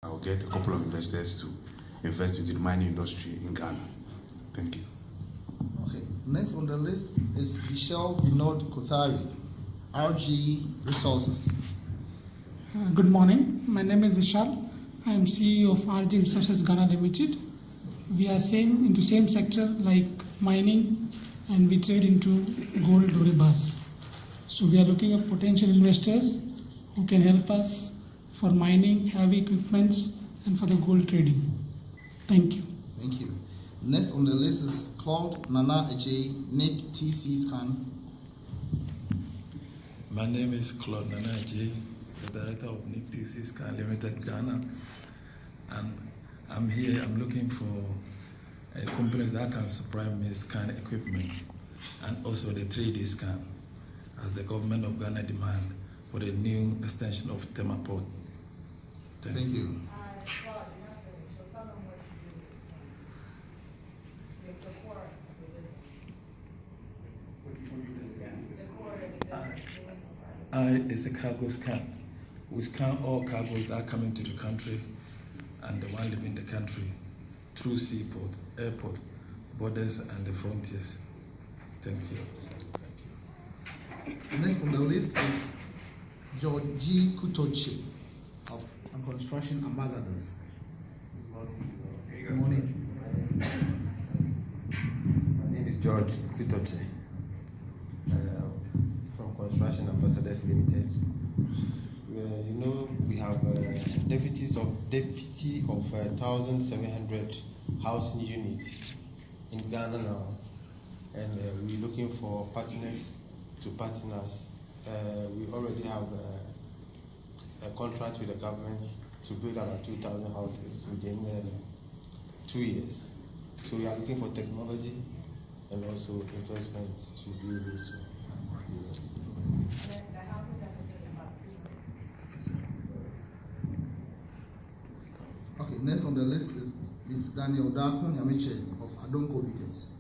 I'll get a couple of investors to invest into the mining industry in Ghana. Thank you. Okay. Next on the list is Vishal Vinod Kothari, RG Resources. Good morning. My name is Vishal. I am CEO of RG Resources Ghana Limited. We are into same sector like mining, and we trade into gold doré-bars. So we are looking at potential investors who can help us for mining, heavy equipments, and for the gold trading. Thank you. Thank you. Next on the list is Claude Nana Ajay, Nick TC Scan. My name is Claude Nana Ajay, the director of Nick TC Scan Limited Ghana, and I'm here. I'm looking for companies that can supply me scan equipment and also the 3D scan, as the government of Ghana demand for the new extension of Tema Port. Thank you. It's a cargo scan. We scan all cargoes that come into the country and the one leaving the country through seaport, airport, borders, and the frontiers. Thank you. Next on the list is George G. Kutochi of Construction Ambassadors. Good morning. My name is George Kutoche from Construction Ambassadors Limited. We have deficit of 1,700 housing units in Ghana now, and we're looking for partners to partner us. We already have a contract with the government to build about 2,000 houses within 2 years. So we are looking for technology and also investments to be able to do it. Okay, next on the list is Daniel Darko Nyamiche of Adonko Bitters.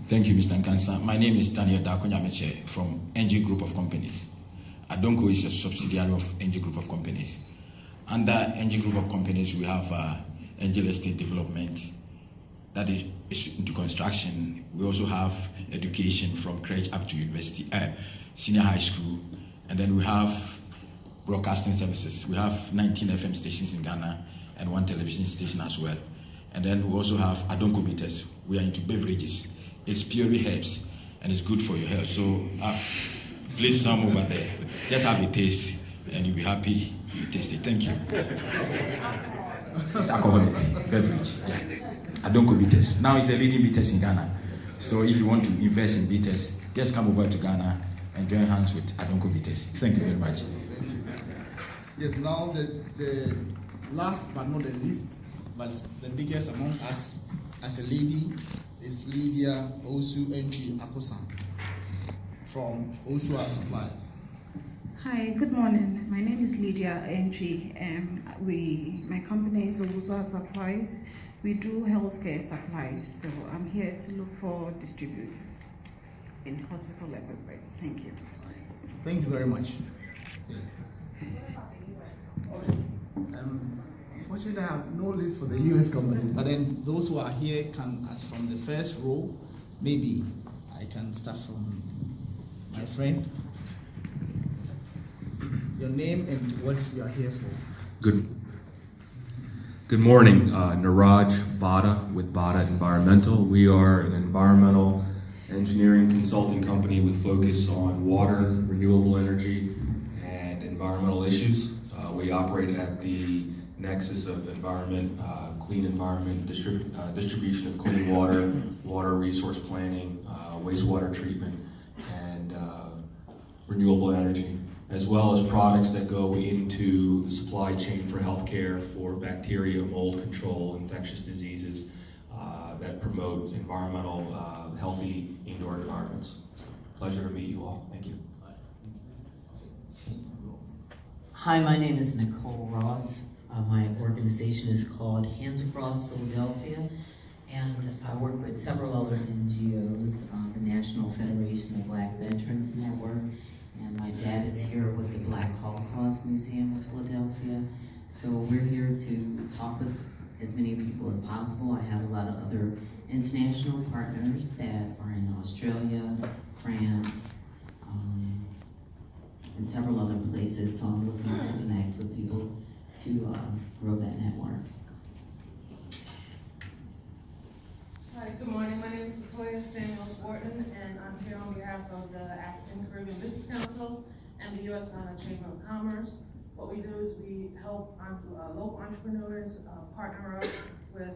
Thank you, Mr. Nkansa. My name is Daniel Darko Nyamiche from NG Group of Companies. Adonko is a subsidiary of NG Group of Companies. Under NG Group of Companies, we have Angel Estate Development that is into construction. We also have education from crèche up to university, senior high school, and then we have broadcasting services. We have 19 FM stations in Ghana and 1 television station as well. And then we also have Adonko Bitters. We are into beverages. It's purely herbs and it's good for your health. So place some over there. Just have a taste and you'll be happy you taste it. Thank you. It's alcoholic beverage. Yeah. Adonko Bitters. Now it's the leading bitters in Ghana. So if you want to invest in bitters, just come over to Ghana and join hands with Adonko Bitters. Thank you very much. Yes, now the last but not the least, but the biggest among us as a lady is Lydia Osu Entry Akosan from Osua Supplies. Hi, good morning. My name is Lydia Entry. My company is Osua Supplies. We do healthcare supplies, so I'm here to look for distributors in hospital equipment. Thank you. Thank you very much. Unfortunately, I have no list for the US companies, but then those who are here can, as from the first row, maybe I can start from my friend. Your name and what you are here for. Good morning, Niraj Bada with Bada Environmental. We are an environmental engineering consulting company with focus on water, renewable energy, and environmental issues. We operate at the nexus of environment, clean environment, distribution of clean water, water resource planning, wastewater treatment, and renewable energy, as well as products that go into the supply chain for healthcare, for bacteria, mold control, infectious diseases that promote environmental, healthy indoor environments. So, pleasure to meet you all. Thank you. Hi, my name is Nicole Ross. My organization is called Hands Across Philadelphia, and I work with several other NGOs, the National Federation of Black Veterans Network, And my dad is here with the Black Holocaust Museum of Philadelphia. So we're here to talk with as many people as possible. I have a lot of other international partners that are in Australia, France, and several other places. So I'm looking to connect with people to grow that network. Hi, good morning. My name is Latoya Samuels Wharton, and I'm here on behalf of the African Caribbean Business Council and the U.S. Ghana Chamber of Commerce. What we do is we help local entrepreneurs partner up with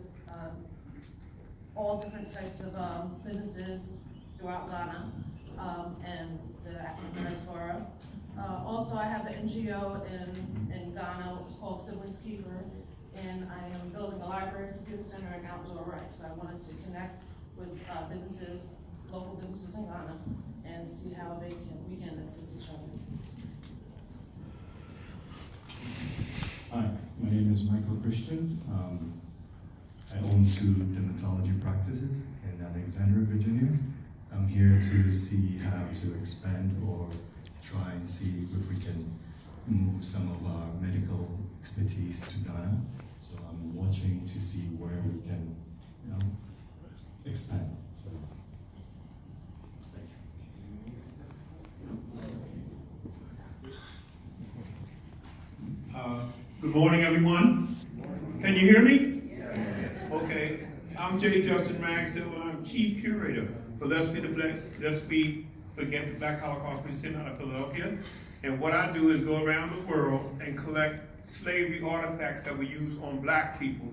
all different types of businesses throughout Ghana and the African diaspora. Also, I have an NGO in Ghana. It's called Siblings Keeper, and I am building a library, computer center, and outdoor rec. So I wanted to connect with businesses, local businesses in Ghana, and see how we can assist each other. Hi, my name is Michael Christian. I own 2 dermatology practices in Alexandria, Virginia. I'm here to see how to expand or try and see if we can move some of our medical expertise to Ghana. So I'm watching to see where we can, expand. So, thank you. Good morning, everyone. Can you hear me? Yes. Okay. I'm J. Justin Ragsdale, and I'm Chief Curator for Let's Forget the Black Holocaust Museum out of Philadelphia. And what I do is go around the world and collect slavery artifacts that were used on black people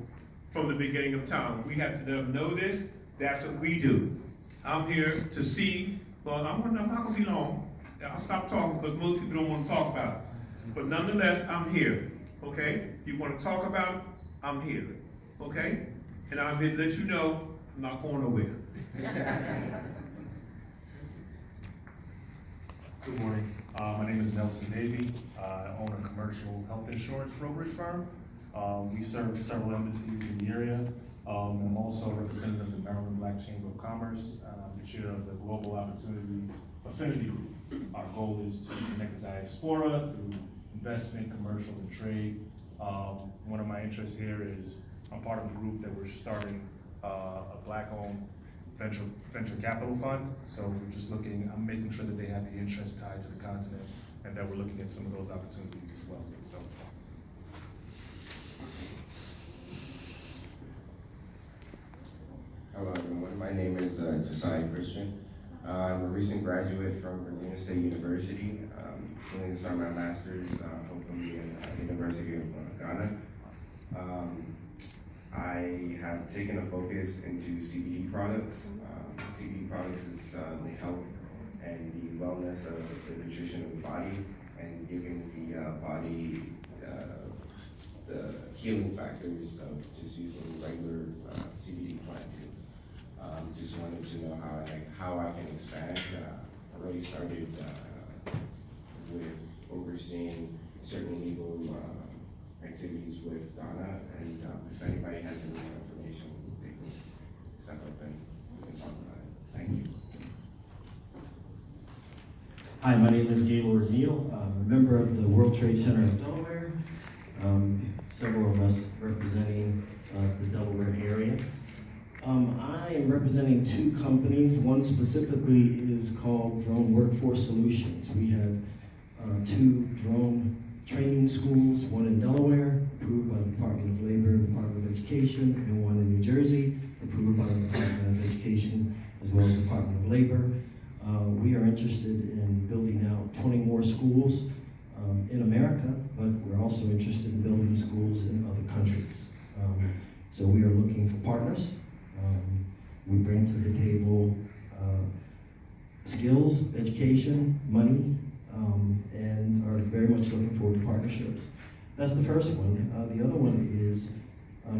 from the beginning of time. We have to let them know this. That's what we do. I'm here to see, well, I'm not going to be long. I'll stop talking because most people don't want to talk about it. But nonetheless, I'm here, okay? If you want to talk about it, I'm here, okay? And I'm here to let you know I'm not going nowhere. Good morning. My name is Nelson Davey. I own a commercial health insurance brokerage firm. We serve several embassies in the area. I'm also a representative of the Maryland Black Chamber of Commerce. I'm the chair of the Global Opportunities Affinity Group. Our goal is to connect the diaspora through investment, commercial, and trade. One of my interests here is I'm part of a group that we're starting a black-owned venture capital fund. So we're just I'm making sure that they have the interest tied to the continent and that we're looking at some of those opportunities as well. So. Hello everyone, my name is Josiah Christian. I'm a recent graduate from Virginia State University. Going to start my master's hopefully in the University of Ghana. I have taken a focus into CBD products. CBD products is the health and the wellness of the nutrition of the body and giving the body the healing factors of just using regular CBD plantains. Just wanted to know how I can expand. I already started with overseeing certain legal activities with Ghana, and if anybody has any more information, they can step up and we can talk about it. Thank you. Hi, my name is Gaylord Neal. I'm a member of the World Trade Center of Delaware. Several of us representing the Delaware area. I am representing 2 companies. One specifically is called Drone Workforce Solutions. We have 2 drone training schools, one in Delaware, approved by the Department of Labor and Department of Education, and one in New Jersey, approved by the Department of Education as well as the Department of Labor. We are interested in building out 20 more schools in America, but we're also interested in building schools in other countries. So we are looking for partners. We bring to the table skills, education, money, and are very much looking forward to partnerships. That's the first one. The other one is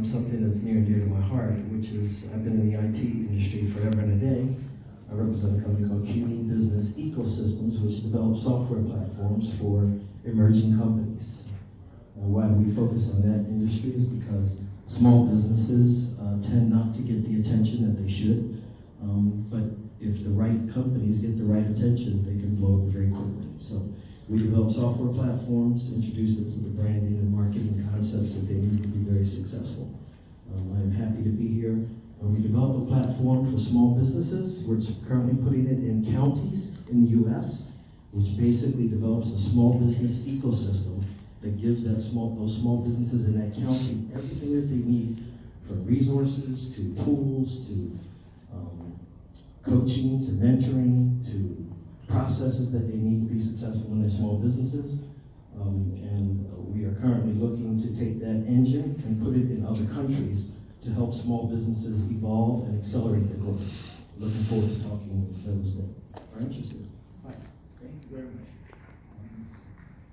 something that's near and dear to my heart, which is I've been in the IT industry forever and a day. I represent a company called CUNY Business Ecosystems, which develops software platforms for emerging companies. Why we focus on that industry is because small businesses tend not to get the attention that they should, but if the right companies get the right attention, they can blow up very quickly. So we develop software platforms, introduce them to the branding and marketing concepts that they need to be very successful. I'm happy to be here. We developed a platform for small businesses. We're currently putting it in counties in the U.S., which basically develops a small business ecosystem that gives those small businesses in that county everything that they need, from resources to tools to coaching to mentoring to processes that they need to be successful in their small businesses. And we are currently looking to take that engine and put it in other countries to help small businesses evolve and accelerate their growth. Looking forward to talking with those that are interested. Fine. Thank you very much.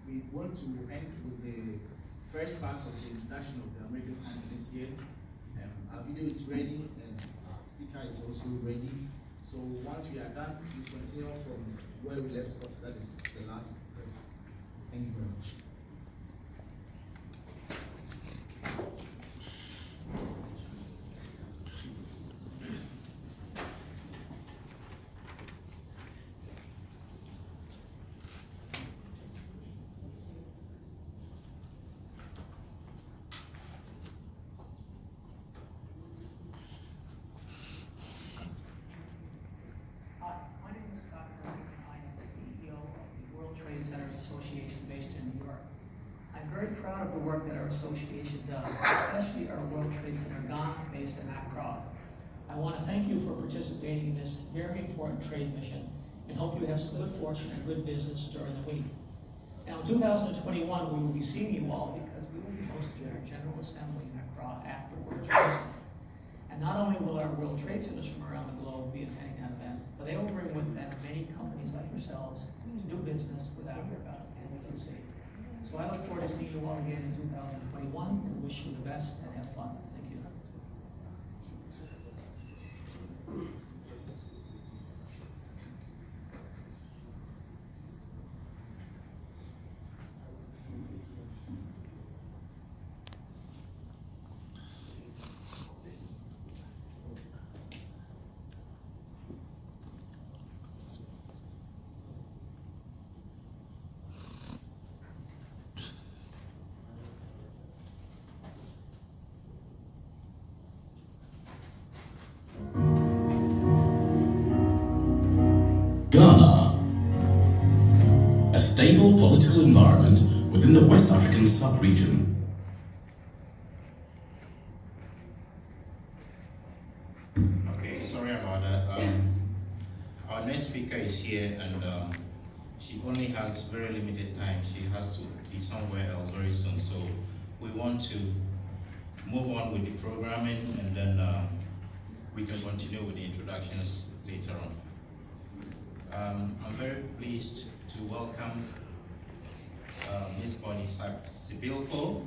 We want to end with the first part of the introduction of the American companies here. Our video is ready and our speaker is also ready. So once we are done, we continue from where we left off. That is the last person. Thank you very much. Association based in New York. I'm very proud of the work that our association does, especially our World Trade Center Ghana based in Accra. I want to thank you for participating in this very important trade mission and hope you have some good fortune and good business during the week. Now in 2021 we will be seeing you all because we will be hosting our General Assembly in Accra after World Trade Center. And not only will our World Trade Centers from around the globe be attending that event, but they will bring with them many companies like yourselves to do business with Africa and with UC. So I look forward to seeing you all again in 2021 and wish you the best and have fun. Thank you. Ghana, a stable political environment within the West African sub-region. Okay, sorry about that. Our next speaker is here and she only has very limited time. She has to be somewhere else very soon. So we want to move on with the programming and then we can continue with the introductions later on. I'm very pleased to welcome Ms. Bonnie Sibilko,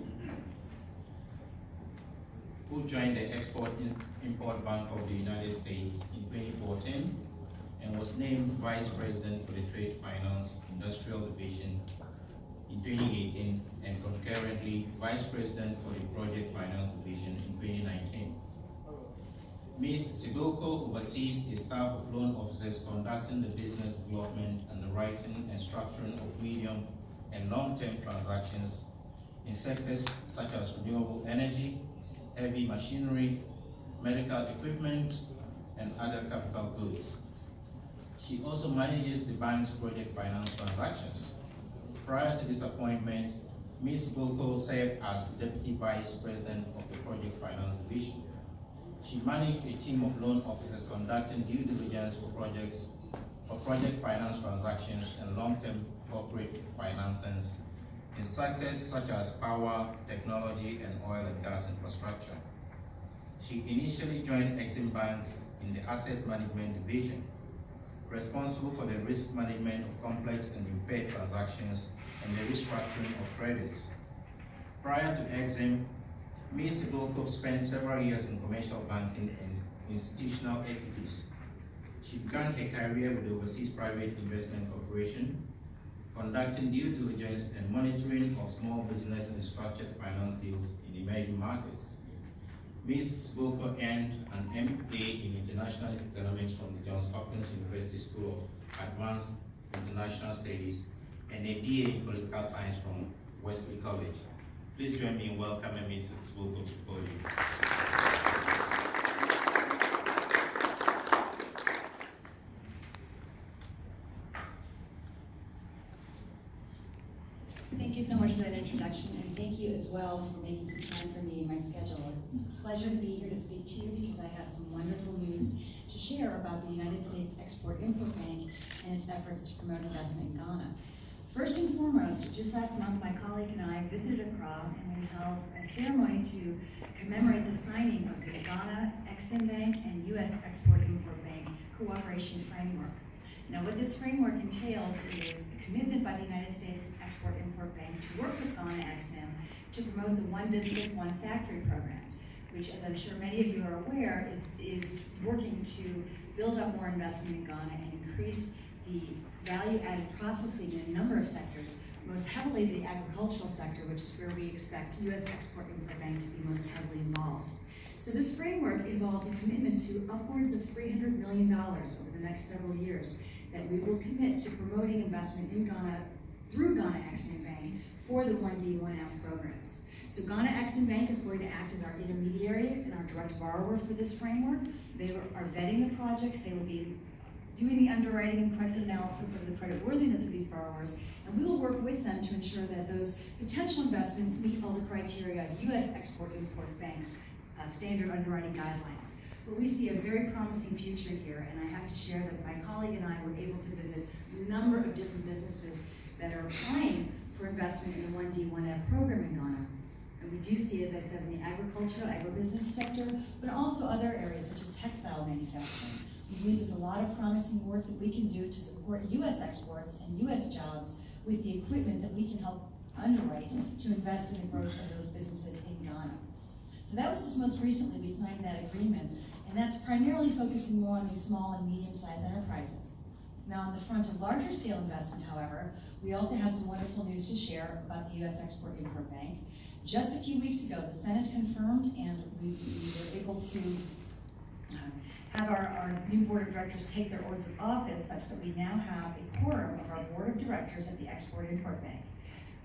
who joined the Export-Import Bank of the United States in 2014 and was named Vice President for the Trade Finance Industrial Division in 2018 and concurrently Vice President for the Project Finance Division in 2019. Ms. Sibilko oversees a staff of loan officers conducting the business development, underwriting, and structuring of medium and long-term transactions in sectors such as renewable energy, heavy machinery, medical equipment, and other capital goods. She also manages the bank's project finance transactions. Prior to this appointment, Ms. Sibilko served as Deputy Vice President of the Project Finance Division. She managed a team of loan officers conducting due diligence for project finance transactions and long-term corporate financings in sectors such as power, technology, and oil and gas infrastructure. She initially joined Exim Bank in the Asset Management Division, responsible for the risk management of complex and impaired transactions and the restructuring of credits. Prior to Exim, Ms. Sibilko spent several years in commercial banking and institutional equities. She began her career with the Overseas Private Investment Corporation, conducting due diligence and monitoring of small business and structured finance deals in emerging markets. Ms. Siboko earned an MA in International Economics from the Johns Hopkins University School of Advanced International Studies and a BA in Political Science from Wesley College. Please join me in welcoming Ms. Siboko to the podium. Thank you so much for that introduction, and thank you as well for making some time for me in my schedule. It's a pleasure to be here to speak to you because I have some wonderful news to share about the United States Export-Import Bank and its efforts to promote investment in Ghana. First and foremost, just last month, my colleague and I visited Accra, and we held a ceremony to commemorate the signing of the Ghana Exim Bank and U.S. Export-Import Bank Cooperation Framework. Now, what this framework entails is a commitment by the United States Export-Import Bank to work with Ghana Exim to promote the One District, One Factory program, which, as I'm sure many of you are aware, is working to build up more investment in Ghana and increase the value-added processing in a number of sectors, most heavily the agricultural sector, which is where we expect U.S. Export-Import Bank to be most heavily involved. So this framework involves a commitment to upwards of $300 million over the next several years that we will commit to promoting investment in Ghana through Ghana Exim Bank for the 1D, 1F programs. So Ghana Exim Bank is going to act as our intermediary and our direct borrower for this framework. They are vetting the projects. They will be doing the underwriting and credit analysis of the creditworthiness of these borrowers, and we will work with them to ensure that those potential investments meet all the criteria of U.S. Export-Import Bank's standard underwriting guidelines. But we see a very promising future here, and I have to share that my colleague and I were able to visit a number of different businesses that are applying for investment in the 1D, 1F program in Ghana. And we do see, as I said, in the agricultural, agribusiness sector, but also other areas such as textile manufacturing. We believe there's a lot of promising work that we can do to support U.S. exports and U.S. jobs with the equipment that we can help underwrite to invest in the growth of those businesses in Ghana. So that was just most recently we signed that agreement, and that's primarily focusing more on these small and medium-sized enterprises. Now, on the front of larger scale investment, however, we also have some wonderful news to share about the U.S. Export-Import Bank. Just a few weeks ago, the Senate confirmed, and we were able to have our new board of directors take their oaths of office such that we now have a quorum of our board of directors at the Export-Import Bank.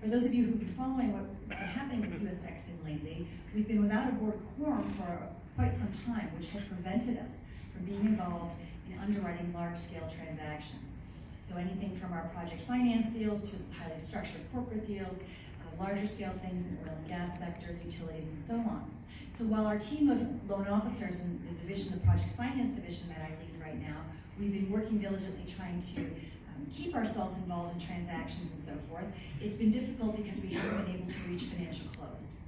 For those of you who've been following what's been happening with U.S. Exim lately, we've been without a board quorum for quite some time, which has prevented us from being involved in underwriting large-scale transactions. So anything from our project finance deals to highly structured corporate deals, larger scale things in the oil and gas sector, utilities, and so on. So while our team of loan officers in the division, the project finance division that I lead right now, we've been working diligently trying to keep ourselves involved in transactions and so forth, it's been difficult because we haven't been able to reach financial close.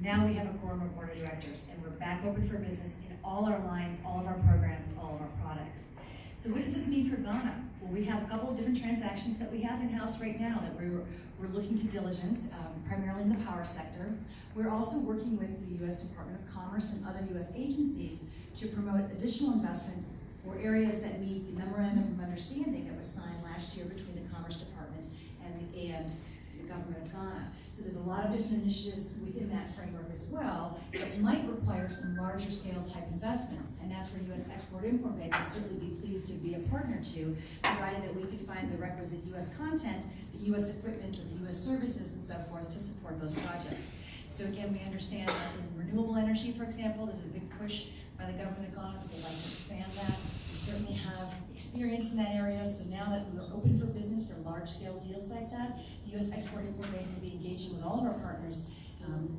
Now we have a quorum of board of directors, and we're back open for business in all our lines, all of our programs, all of our products. So what does this mean for Ghana? Well, we have a couple of different transactions that we have in-house right now that we're looking to diligence, primarily in the power sector. We're also working with the U.S. Department of Commerce and other U.S. agencies to promote additional investment for areas that meet the memorandum of understanding that was signed last year between the Commerce Department and the government of Ghana. So there's a lot of different initiatives within that framework as well that might require some larger scale type investments, and that's where U.S. Export-Import Bank would certainly be pleased to be a partner to, provided that we could find the requisite U.S. content, the U.S. equipment, or the U.S. services and so forth to support those projects. So again, we understand that in renewable energy, for example, there's a big push by the government of Ghana that they'd like to expand that. We certainly have experience in that area, so now that we're open for business for large-scale deals like that, the U.S. Export-Import Bank will be engaging with all of our partners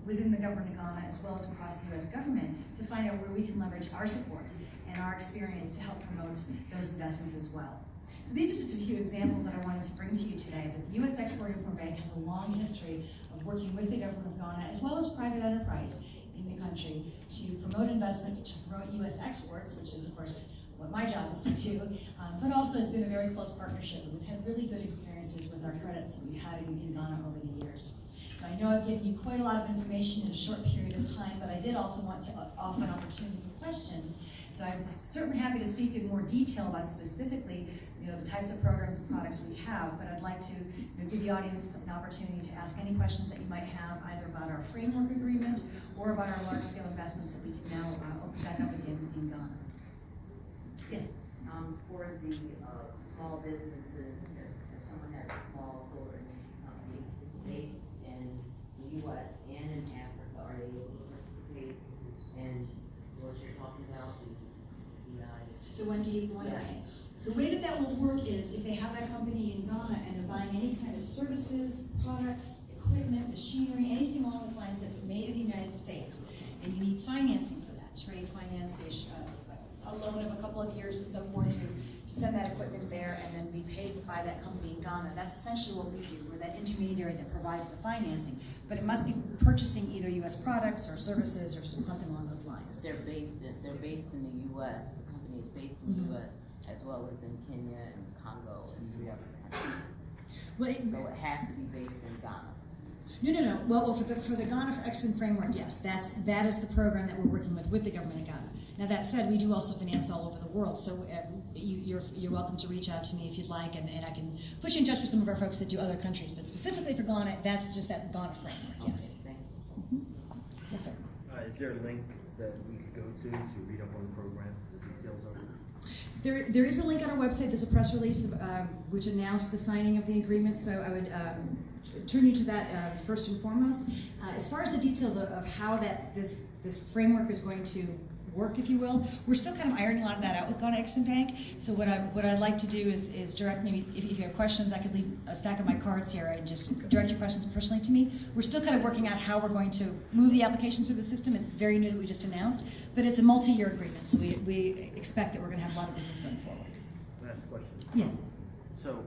within the government of Ghana as well as across the U.S. government to find out where we can leverage our support and our experience to help promote those investments as well. So these are just a few examples that I wanted to bring to you today, but the U.S. Export-Import Bank has a long history of working with the government of Ghana as well as private enterprise in the country to promote investment, to promote U.S. exports, which is, of course, what my job is to do, but also it's been a very close partnership. We've had really good experiences with our credits that we've had in Ghana over the years. So I know I've given you quite a lot of information in a short period of time, but I did also want to offer an opportunity for questions. So I was certainly happy to speak in more detail about specifically the types of programs and products we have, but I'd like to give the audience an opportunity to ask any questions that you might have either about our framework agreement or about our large-scale investments that we can now open back up again in Ghana. Yes? For the small businesses, if someone has a small solar energy company based in the U.S. and in Africa, are they able to participate in what you're talking about? The 1D1A. Yeah. The way that will work is if they have that company in Ghana and they're buying any kind of services, products, equipment, machinery, anything along those lines that's made in the United States, and you need financing for that, trade finance, a loan of a couple of years and so forth to send that equipment there and then be paid by that company in Ghana. That's essentially what we do. We're that intermediary that provides the financing, but it must be purchasing either U.S. products or services or something along those lines. They're based in the U.S. The company is based in the U.S. as well as in Kenya and Congo and 3 other countries. Well, so it has to be based in Ghana. No. Well, for the Ghana for Excellence Framework, yes, that is the program that we're working with the government of Ghana. Now that said, we do also finance all over the world, so you're welcome to reach out to me if you'd like, and I can put you in touch with some of our folks that do other countries. But specifically for Ghana, that's just that Ghana framework. Yes. Okay, thank you. Yes, sir. Is there a link that we could go to read up on the program, the details of it? There is a link on our website. There's a press release which announced the signing of the agreement, so I would turn you to that first and foremost. As far as the details of how this framework is going to work, if you will, we're still kind of ironing a lot of that out with Ghana Exim Bank. So what I'd like to do is direct, maybe if you have questions, I could leave a stack of my cards here and just direct your questions personally to me. We're still kind of working out how we're going to move the applications through the system. It's very new that we just announced, but it's a multi-year agreement, so we expect that we're going to have a lot of business going forward. Last question. Yes. So,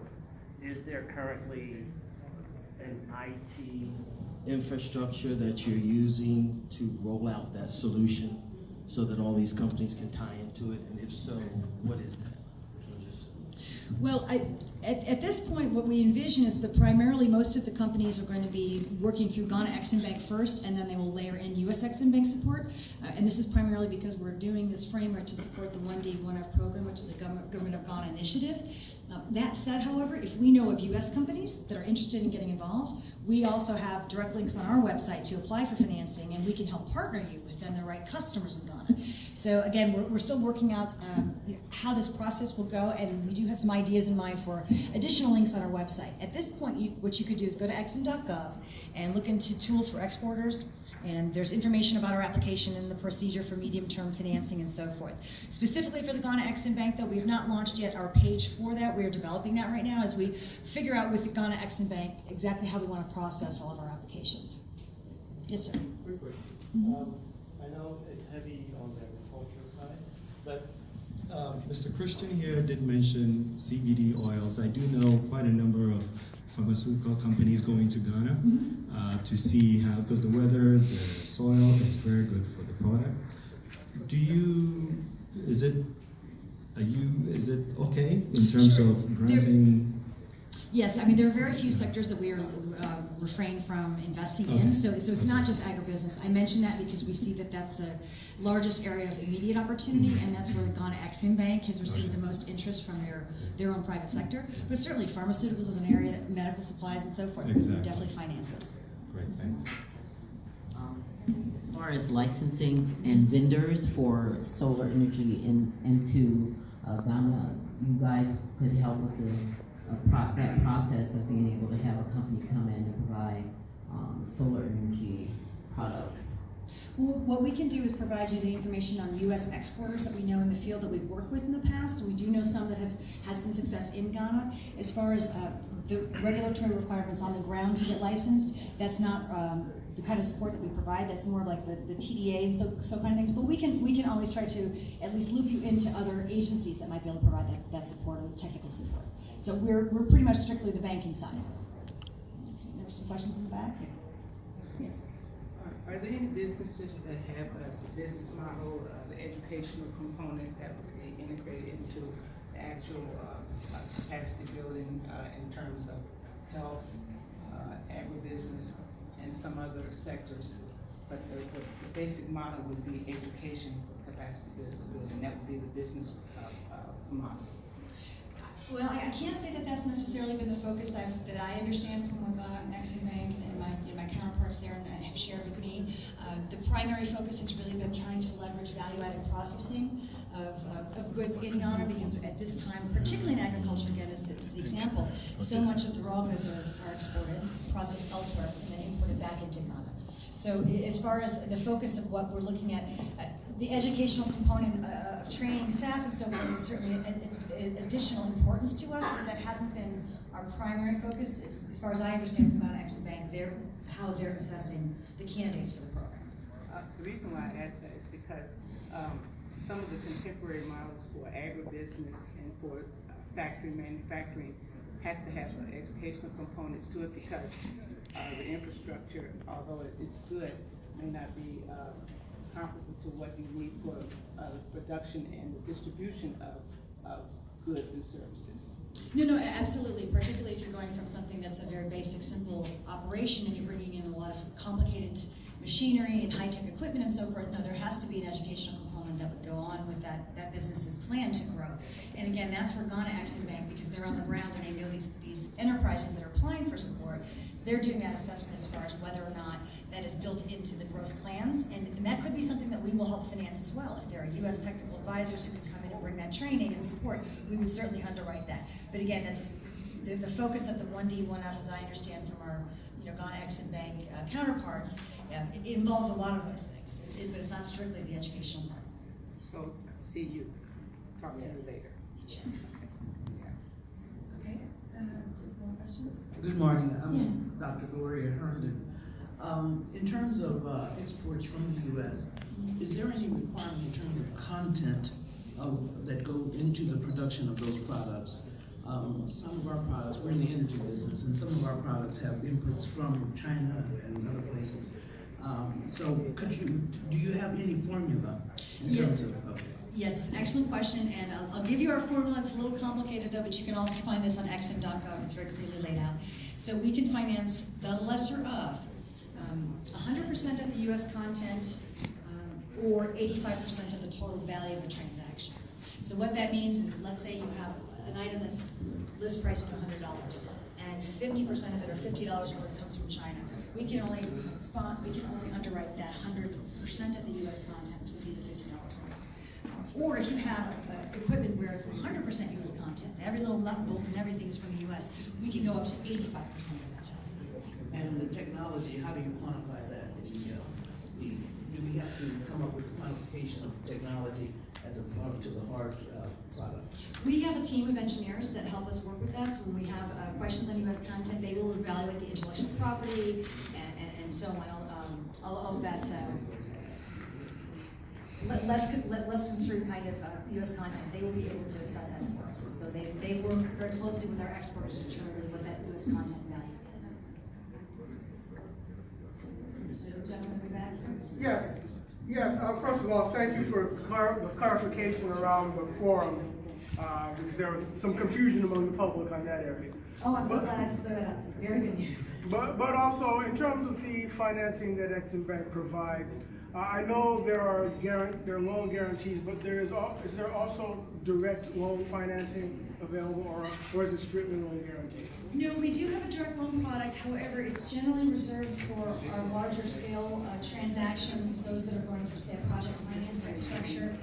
is there currently an IT infrastructure that you're using to roll out that solution so that all these companies can tie into it? And if so, what is that? Can you just... Well, at this point, what we envision is that primarily most of the companies are going to be working through Ghana Exim Bank first, and then they will layer in U.S. Exim Bank support. And this is primarily because we're doing this framework to support the 1D 1F program, which is a Government of Ghana initiative. That said, however, if we know of U.S. companies that are interested in getting involved, we also have direct links on our website to apply for financing, and we can help partner you with then the right customers in Ghana. So again, we're still working out how this process will go, and we do have some ideas in mind for additional links on our website. At this point, what you could do is go to exim.gov and look into tools for exporters. And there's information about our application and the procedure for medium-term financing and so forth. Specifically for the Ghana Exim Bank, though, we've not launched yet our page for that. We are developing that right now as we figure out with the Ghana Exim Bank exactly how we want to process all of our applications. Yes, sir. Quick question. I know it's heavy on the agricultural side, but Mr. Christian here did mention CBD oils. I do know quite a number of pharmaceutical companies going to Ghana to see how, because the weather, the soil is very good for the product. Is it okay in terms of granting? Yes, I mean, there are very few sectors that we are refrain from investing in, so it's not just agribusiness. I mention that because we see that that's the largest area of immediate opportunity, and that's where the Ghana Exim Bank has received the most interest from their own private sector. But certainly pharmaceuticals is an area, that medical supplies and so forth, we definitely finance those. Great, thanks. As far as licensing and vendors for solar energy into Ghana, you guys could help with that process of being able to have a company come in and provide solar energy products. Well, what we can do is provide you the information on U.S. exporters that we know in the field that we've worked with in the past, and we do know some that have had some success in Ghana. As far as the regulatory requirements on the ground to get licensed, that's not the kind of support that we provide. That's more like the TDA and so kind of things. But we can always try to at least loop you into other agencies that might be able to provide that support or technical support. So we're pretty much strictly the banking side of it. Okay, there were some questions in the back. Yes. Are there any businesses that have as a business model the educational component that would be integrated into the actual capacity building in terms of health, agribusiness, and some other sectors? But the basic model would be education for capacity building. That would be the business model. Well, I can't say that that's necessarily been the focus that I understand from what Exim Bank and my counterparts there and have shared with me. The primary focus has really been trying to leverage value-added processing of goods in Ghana, because at this time, particularly in agriculture, again, is the example, so much of the raw goods are exported, processed elsewhere, and then imported back into Ghana. So as far as the focus of what we're looking at, the educational component of training staff and so forth is certainly an additional importance to us, but that hasn't been our primary focus. As far as I understand from Ghana Exim Bank, how they're assessing the candidates for the program. The reason why I ask that is because some of the contemporary models for agribusiness and for factory manufacturing has to have an educational component to it, because the infrastructure, although it's good, may not be comparable to what you need for the production and the distribution of goods and services. No, absolutely, particularly if you're going from something that's a very basic, simple operation and you're bringing in a lot of complicated machinery and high-tech equipment and so forth. No, there has to be an educational component that would go on with that business's plan to grow. And again, that's where Ghana Exim Bank, because they're on the ground and they know these enterprises that are applying for support, they're doing that assessment as far as whether or not that is built into the growth plans. And that could be something that we will help finance as well. If there are U.S. technical advisors who can come in and bring that training and support, we would certainly underwrite that. But again, that's the focus of the 1D, 1F, as I understand from our Ghana Exim Bank counterparts. It involves a lot of those things, but it's not strictly the educational part. So, see you. Talk to you later. Sure. Okay, more questions? Good morning, I'm Yes. Dr. Gloria Herndon. In terms of exports from the U.S., is there any requirement in terms of content that go into the production of those products? Some of our products, we're in the energy business, and some of our products have inputs from China and other places. So do you have any formula in terms of? Okay. Yes, it's an excellent question, and I'll give you our formula. It's a little complicated though, but you can also find this on exim.gov. It's very clearly laid out. So we can finance the lesser of 100% of the U.S. content or 85% of the total value of a transaction. So what that means is, let's say you have an item that's list price is $100, and 50% of it, or $50 worth, comes from China. We can only underwrite that 100% of the U.S. content, which would be the $50 worth. Or if you have equipment where it's 100% U.S. content, every little nut and bolt and everything is from the U.S., we can go up to 85% of that value. And the technology, how do you quantify that? Do we have to come up with quantification of technology as opposed to the hard product? We have a team of engineers that help us work with that. So when we have questions on U.S. content, they will evaluate the intellectual property and so on. All of that less construed kind of U.S. content, they will be able to assess that for us. So they work very closely with our experts to determine what that U.S. content value is. So, gentleman in the back. Yes. First of all, thank you for the clarification around the quorum, because there was some confusion among the public on that area. Oh, I'm so glad I cleared that up. It's very good news. But also, in terms of the financing that Exim Bank provides, I know there are loan guarantees, but is there also direct loan financing available, or is it strictly loan guarantees? No, we do have a direct loan product. However, it's generally reserved for our larger scale transactions, those that are going for, say, project finance or structure.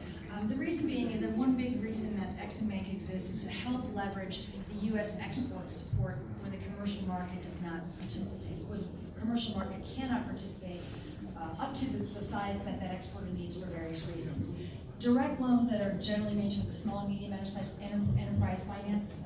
The reason being is that one big reason that Exim Bank exists is to help leverage the U.S. export support when the commercial market does not participate, when the commercial market cannot participate up to the size that exporter needs for various reasons. Direct loans that are generally made to the small and medium enterprise finance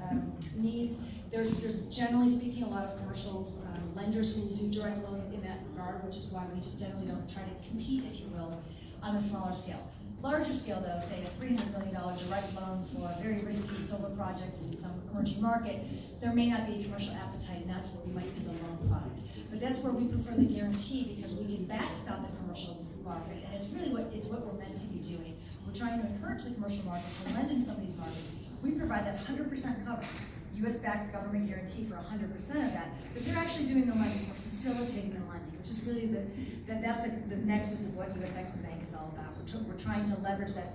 needs, there's generally speaking a lot of commercial lenders who do direct loans in that regard, which is why we just generally don't try to compete, if you will, on a smaller scale. Larger scale though, say a $300 million direct loan for a very risky solar project in some emerging market, there may not be a commercial appetite, and that's where we might use a loan product. But that's where we prefer the guarantee, because we can backstop the commercial market, and it's really what we're meant to be doing. We're trying to encourage the commercial market to lend in some of these markets. We provide that 100% cover, U.S.-backed government guarantee for 100% of that, but they're actually doing the lending, we're facilitating the lending, which is really that's the nexus of what U.S. Exim Bank is all about. We're trying to leverage that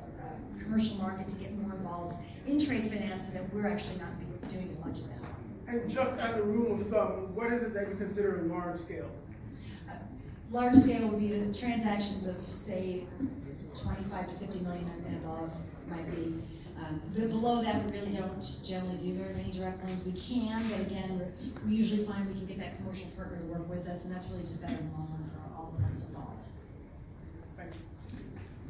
commercial market to get more involved in trade finance so that we're actually not being doing as much of that. And just as a rule of thumb, what is it that you consider a large scale? Large scale would be the transactions of, say, 25 to 50 million and above might be. But below that, we really don't generally do very many direct loans. We can, but again, we usually find we can get that commercial partner to work with us, and that's really just better in the long run for all the parties involved. Thank you.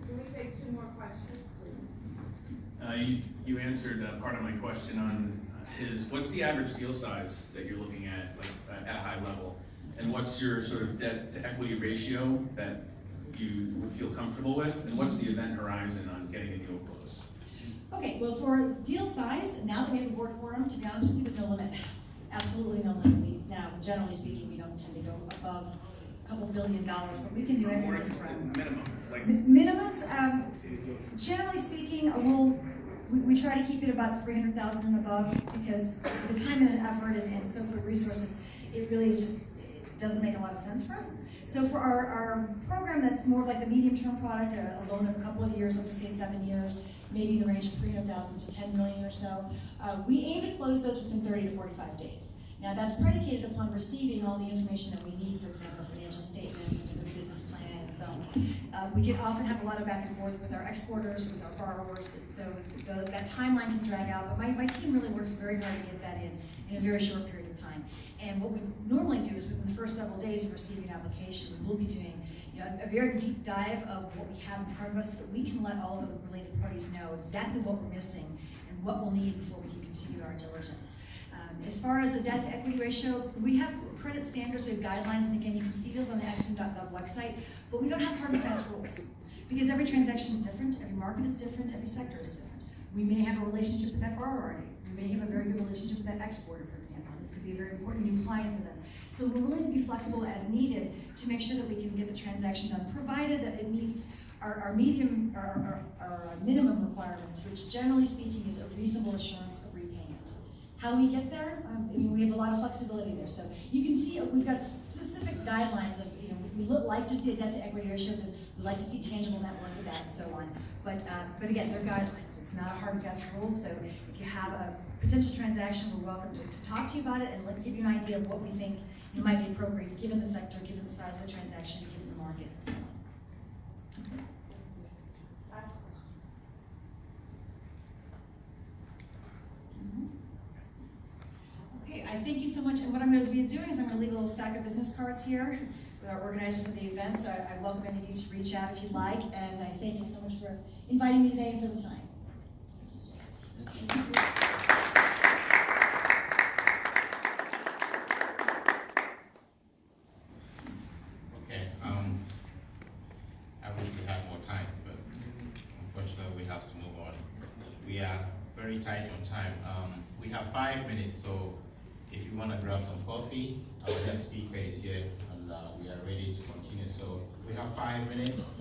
Can we take 2 more questions, please? You answered part of my question on what's the average deal size that you're looking at, like at a high level? And what's your sort of debt to equity ratio that you would feel comfortable with? And what's the event horizon on getting a deal closed? Okay, well, for deal size, now that we have a board quorum, to be honest with you, there's no limit. Absolutely no limit. Now, generally speaking, we don't tend to go above a couple $1 billion, but we can do anything from minimum. Like minimums. Generally speaking, we try to keep it about 300,000 and above, because the time and effort and so for resources, it really just doesn't make a lot of sense for us. So for our program that's more like the medium-term product, a loan of a couple of years, up to say 7 years, maybe in the range of 300,000 to 10 million or so, we aim to close those within 30 to 45 days. Now that's predicated upon receiving all the information that we need, for example, financial statements, the business plan, and so on. We can often have a lot of back and forth with our exporters, with our borrowers, and so that timeline can drag out, but my team really works very hard to get that in a very short period of time. And what we normally do is within the first several days of receiving an application, we will be doing a very deep dive of what we have in front of us so that we can let all of the related parties know exactly what we're missing and what we'll need before we can continue our diligence. As far as the debt to equity ratio, we have credit standards, we have guidelines, and again, you can see those on the EXIM.gov website, but we don't have hard and fast rules because every transaction is different, every market is different, every sector is different. We may have a relationship with that borrower already. We may have a very good relationship with that exporter, for example. This could be a very important new client for them. So we're willing to be flexible as needed to make sure that we can get the transaction done, provided that it meets our minimum requirements, which generally speaking is a reasonable assurance of repayment. How we get there? We have a lot of flexibility there. So you can see we've got specific guidelines of, we like to see a debt to equity ratio of this, we like to see tangible net worth of that, and so on. But again, they're guidelines. It's not a hard and fast rule. So if you have a potential transaction, we're welcome to talk to you about it and give you an idea of what we think might be appropriate given the sector, given the size of the transaction, given the market, and so on. Okay, I thank you so much. And what I'm going to be doing is I'm going to leave a little stack of business cards here with our organizers of the event. So I welcome any of you to reach out if you'd like. And I thank you so much for inviting me today and for the time. Thank you. Okay, I wish we had more time, but unfortunately we have to move on. We are very tight on time. We have 5 minutes, so if you want to grab some coffee, our next speaker is here, and we are ready to continue. So we have 5 minutes.